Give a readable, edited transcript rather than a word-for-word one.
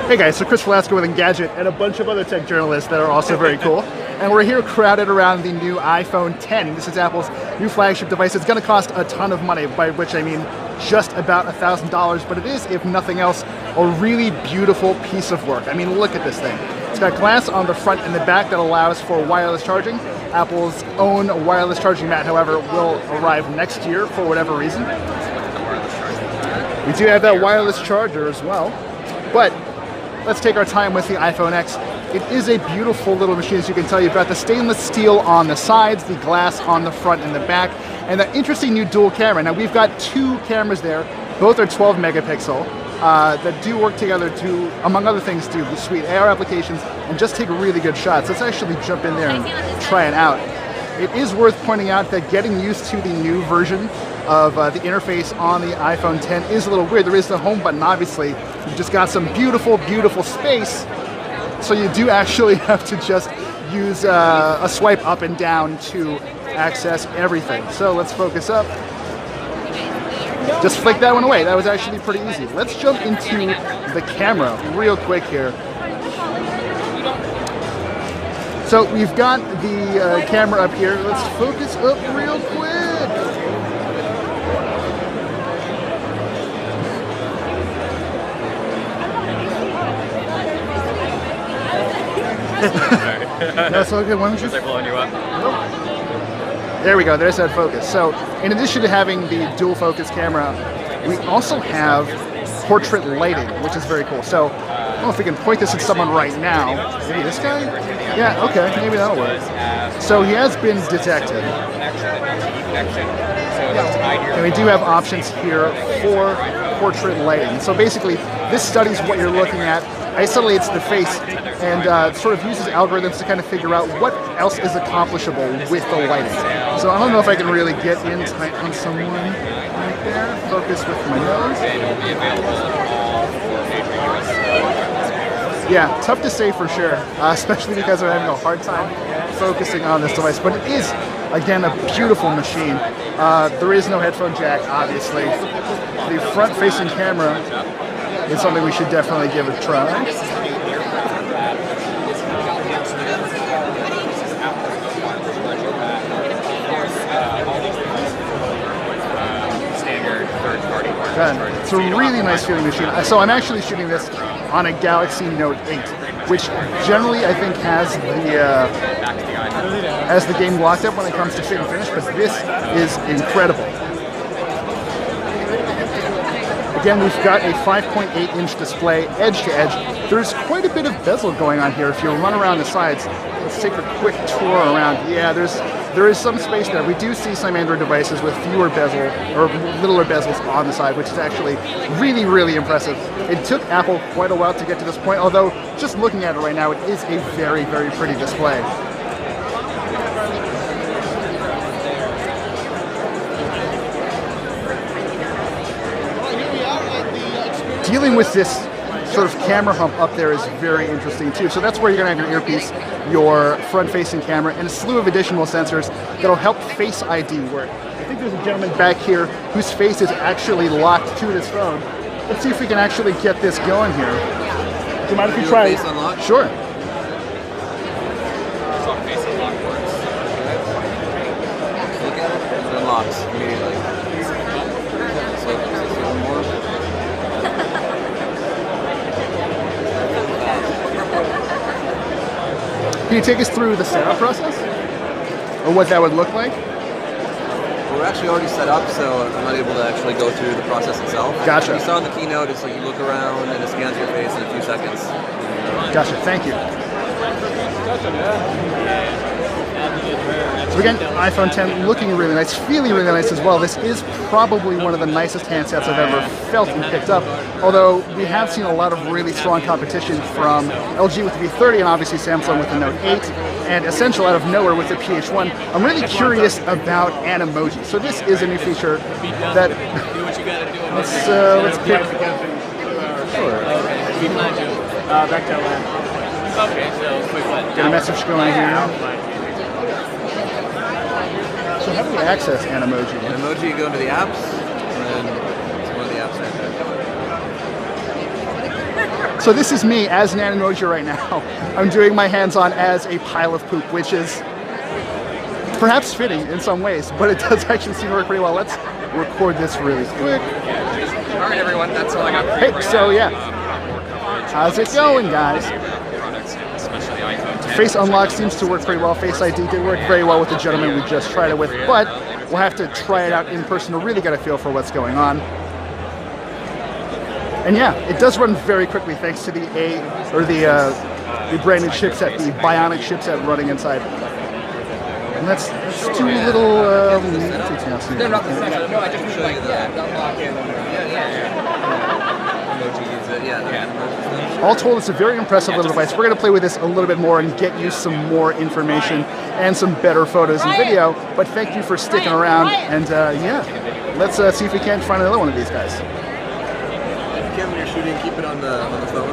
Hey guys, so Chris Velasco with Engadget and a bunch of other tech journalists that are also very cool. And we're here crowded around the new iPhone 10. This is Apple's new flagship device. It's going to cost a ton of money, by which I mean just about $1,000, but it is, if nothing else, a really beautiful piece of work. I mean, look at this thing. It's got glass on the front and the back that allows for wireless charging. Apple's own wireless charging mat, however, will arrive next year for whatever reason. We do have that wireless charger as well, but let's take our time with the iPhone X. It is a beautiful little machine, as you can tell. You've got the stainless steel on the sides, the glass on the front and the back, and that interesting new dual camera. Now we've got two cameras there. Both are 12 megapixel that do work together to, among other things, do sweet AR applications and just take really good shots. Let's actually jump in there and try it out. It is worth pointing out that getting used to the new version of the interface on the iPhone 10 is a little weird. There is the home button, obviously. You've just got some beautiful, beautiful space. So you do actually have to just use a swipe up and down to access everything. So let's focus up. Just flick that one away. That was actually pretty easy. Let's jump into the camera real quick here. So we've got the camera up here. Let's focus up real quick. That's okay. Why don't you? Was I blowing you up? Nope. There we go. There's that focus. So, in addition to having the dual focus camera, we also have portrait lighting, which is very cool. So, I don't know if we can point this at someone right now. Maybe this guy? Yeah. Okay. Maybe that'll work. So he has been detected. And we do have options here for portrait lighting. So basically, this studies what you're looking at, isolates the face, and sort of uses algorithms to kind of figure out what else is accomplishable with the lighting. So I don't know if I can really get in tight on someone right there. Focus with my nose. Yeah, tough to say for sure, especially because I'm having a hard time focusing on this device. But it is, again, a beautiful machine. There is no headphone jack, obviously. The front-facing camera is something we should definitely give a try. It's a really nice feeling machine. So I'm actually shooting this on a Galaxy Note 8, which generally I think has the game locked up when it comes to fit and finish, but this is incredible. Again, we've got a 5.8-inch display, edge to edge. There's quite a bit of bezel going on here. If you run around the sides, let's take a quick tour around. Yeah, there is some space there. We do see some Android devices with fewer bezel, or littler bezels on the side, which is actually really, really impressive. It took Apple quite a while to get to this point, although just looking at it right now, it is a very, very pretty display. Dealing with this sort of camera hump up there is very interesting too. So that's where you're going to have your earpiece, your front-facing camera, and a slew of additional sensors that'll help Face ID work. I think there's a gentleman back here whose face is actually locked to his phone. Let's see if we can actually get this going here. Do you mind if we try? Face unlock? Sure. Face unlock works. Look at it. It unlocks immediately. So, one more. Can you take us through the setup process? Or what that would look like? We're actually already set up, so I'm not able to actually go through the process itself. Gotcha. You saw in the keynote, it's like you look around and it scans your face in a few seconds. Gotcha, thank you. So again, iPhone 10 looking really nice, feeling really nice as well. This is probably one of the nicest handsets I've ever felt and picked up, although we have seen a lot of really strong competition from LG with the V30 and obviously Samsung with the Note 8, and Essential out of nowhere with the PH1. I'm really curious about Animoji. So this is a new feature that let's pick. Sure. Back to Atlanta. Okay, so quick one. Get a message going here. So how do we access Animoji? Animoji, you go into the apps, and then it's one of the apps right there. So this is me as an Animoji right now. I'm doing my hands-on as a pile of poop, which is perhaps fitting in some ways, but it does actually seem to work pretty well. Let's record this really quick. All right, everyone, that's all I got for you. Hey, so yeah, how's it going, guys? Face Unlock seems to work pretty well. Face ID did work very well with the gentleman we just tried it with, but we'll have to try it out in person to really get a feel for what's going on. And yeah, it does run very quickly thanks to the branded chipset, the Bionic chipset running inside. And let's do a little. They're not the same. No, I just mean like unlock it. All told, it's a very impressive little device. We're going to play with this a little bit more and get you some more information and some better photos and video. But thank you for sticking around. And yeah, let's see if we can't find another one of these guys. When you're shooting, keep it on the phone.